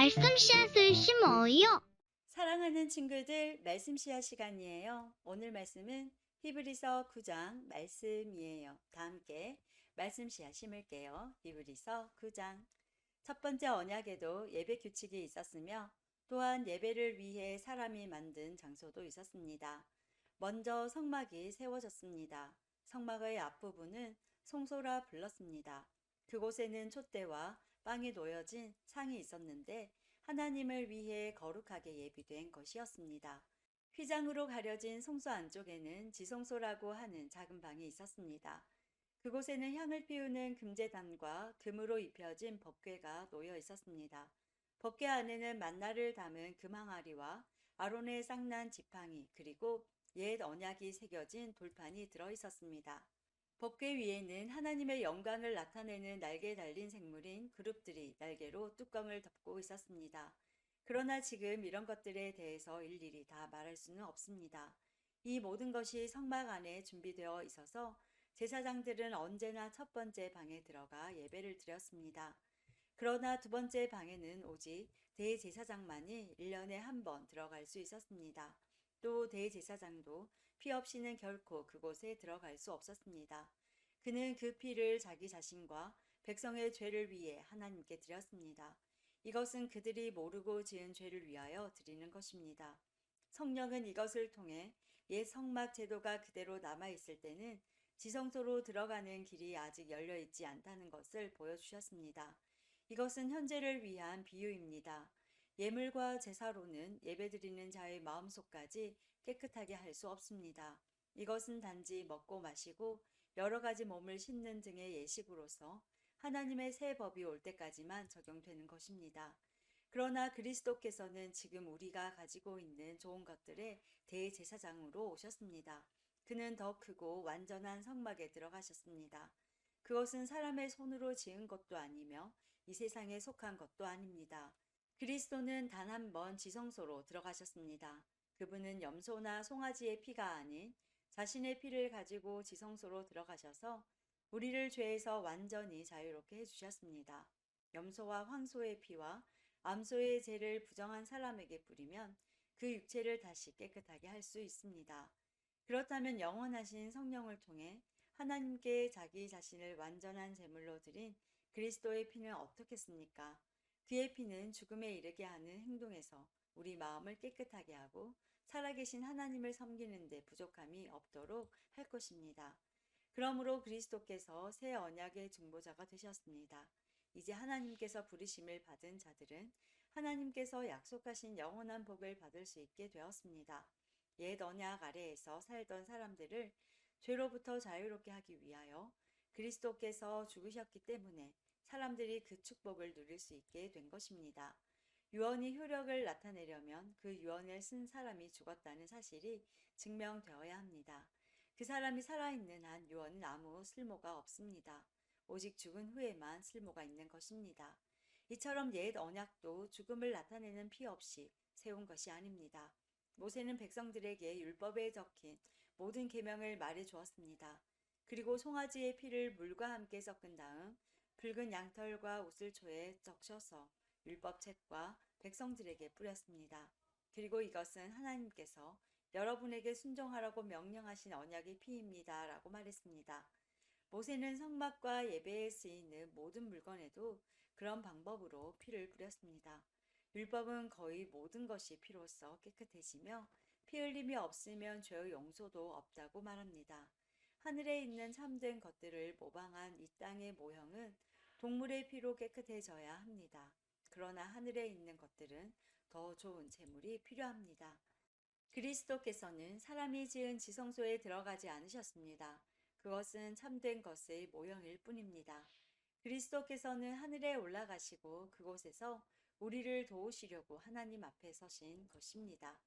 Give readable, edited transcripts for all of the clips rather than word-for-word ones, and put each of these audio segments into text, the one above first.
말씀 씨앗을 심어요. 사랑하는 친구들, 말씀 씨앗 시간이에요. 오늘 말씀은 히브리서 9장 말씀이에요. 다 함께 말씀 씨앗 심을게요. 히브리서 9장. 첫 번째 언약에도 예배 규칙이 있었으며 또한 예배를 위해 사람이 만든 장소도 있었습니다. 먼저 성막이 세워졌습니다. 성막의 앞부분은 성소라 불렀습니다. 그곳에는 촛대와 빵이 놓여진 상이 있었는데 하나님을 위해 거룩하게 예비된 것이었습니다. 휘장으로 가려진 성소 안쪽에는 지성소라고 하는 작은 방이 있었습니다. 그곳에는 향을 피우는 금제단과 금으로 입혀진 법궤가 놓여 있었습니다. 법궤 안에는 만나를 담은 금항아리와 아론의 쌍난 지팡이 그리고 옛 언약이 새겨진 돌판이 들어 있었습니다. 법궤 위에는 하나님의 영광을 나타내는 날개 달린 생물인 그룹들이 날개로 뚜껑을 덮고 있었습니다. 그러나 지금 이런 것들에 대해서 일일이 다 말할 수는 없습니다. 이 모든 것이 성막 안에 준비되어 있어서 제사장들은 언제나 첫 번째 방에 들어가 예배를 드렸습니다. 그러나 두 번째 방에는 오직 대제사장만이 1년에 한 번 들어갈 수 있었습니다. 또 대제사장도 피 없이는 결코 그곳에 들어갈 수 없었습니다. 그는 그 피를 자기 자신과 백성의 죄를 위해 하나님께 드렸습니다. 이것은 그들이 모르고 지은 죄를 위하여 드리는 것입니다. 성령은 이것을 통해 옛 성막 제도가 그대로 남아있을 때는 지성소로 들어가는 길이 아직 열려 있지 않다는 것을 보여주셨습니다. 이것은 현재를 위한 비유입니다. 예물과 제사로는 예배드리는 자의 마음속까지 깨끗하게 할 수 없습니다. 이것은 단지 먹고 마시고 여러 가지 몸을 씻는 등의 예식으로서 하나님의 새 법이 올 때까지만 적용되는 것입니다. 그러나 그리스도께서는 지금 우리가 가지고 있는 좋은 것들의 대제사장으로 오셨습니다. 그는 더 크고 완전한 성막에 들어가셨습니다. 그것은 사람의 손으로 지은 것도 아니며 이 세상에 속한 것도 아닙니다. 그리스도는 단 한 번 지성소로 들어가셨습니다. 그분은 염소나 송아지의 피가 아닌 자신의 피를 가지고 지성소로 들어가셔서 우리를 죄에서 완전히 자유롭게 해주셨습니다. 염소와 황소의 피와 암소의 죄를 부정한 사람에게 뿌리면 그 육체를 다시 깨끗하게 할 수 있습니다. 그렇다면 영원하신 성령을 통해 하나님께 자기 자신을 완전한 제물로 드린 그리스도의 피는 어떻겠습니까? 그의 피는 죽음에 이르게 하는 행동에서 우리 마음을 깨끗하게 하고 살아계신 하나님을 섬기는 데 부족함이 없도록 할 것입니다. 그러므로 그리스도께서 새 언약의 중보자가 되셨습니다. 이제 하나님께서 부르심을 받은 자들은 하나님께서 약속하신 영원한 복을 받을 수 있게 되었습니다. 옛 언약 아래에서 살던 사람들을 죄로부터 자유롭게 하기 위하여 그리스도께서 죽으셨기 때문에 사람들이 그 축복을 누릴 수 있게 된 것입니다. 유언이 효력을 나타내려면 그 유언을 쓴 사람이 죽었다는 사실이 증명되어야 합니다. 그 사람이 살아있는 한 유언은 아무 쓸모가 없습니다. 오직 죽은 후에만 쓸모가 있는 것입니다. 이처럼 옛 언약도 죽음을 나타내는 피 없이 세운 것이 아닙니다. 모세는 백성들에게 율법에 적힌 모든 계명을 말해 주었습니다. 그리고 송아지의 피를 물과 함께 섞은 다음 붉은 양털과 우슬초에 적셔서 율법책과 백성들에게 뿌렸습니다. 그리고 이것은 하나님께서 여러분에게 순종하라고 명령하신 언약의 피입니다. 라고 말했습니다. 모세는 성막과 예배에 쓰이는 모든 물건에도 그런 방법으로 피를 뿌렸습니다. 율법은 거의 모든 것이 피로써 깨끗해지며 피 흘림이 없으면 죄의 용서도 없다고 말합니다. 하늘에 있는 참된 것들을 모방한 이 땅의 모형은 동물의 피로 깨끗해져야 합니다. 그러나 하늘에 있는 것들은 더 좋은 제물이 필요합니다. 그리스도께서는 사람이 지은 지성소에 들어가지 않으셨습니다. 그것은 참된 것의 모형일 뿐입니다. 그리스도께서는 하늘에 올라가시고 그곳에서 우리를 도우시려고 하나님 앞에 서신 것입니다.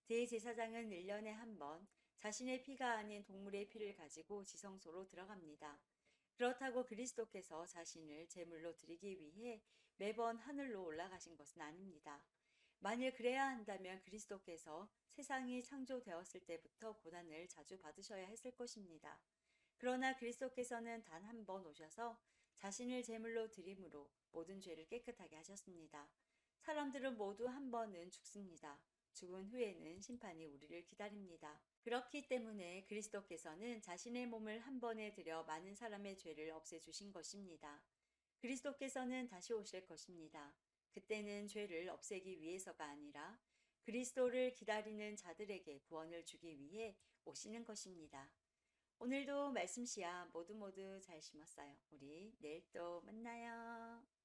대제사장은 1년에 한 번 자신의 피가 아닌 동물의 피를 가지고 지성소로 들어갑니다. 그렇다고 그리스도께서 자신을 제물로 드리기 위해 매번 하늘로 올라가신 것은 아닙니다. 만일 그래야 한다면 그리스도께서 세상이 창조되었을 때부터 고난을 자주 받으셔야 했을 것입니다. 그러나 그리스도께서는 단 한 번 오셔서 자신을 제물로 드림으로 모든 죄를 깨끗하게 하셨습니다. 사람들은 모두 한 번은 죽습니다. 죽은 후에는 심판이 우리를 기다립니다. 그렇기 때문에 그리스도께서는 자신의 몸을 한 번에 들여 많은 사람의 죄를 없애주신 것입니다. 그리스도께서는 다시 오실 것입니다. 그때는 죄를 없애기 위해서가 아니라 그리스도를 기다리는 자들에게 구원을 주기 위해 오시는 것입니다. 오늘도 말씀 씨앗 모두 잘 심었어요. 우리 내일 또 만나요.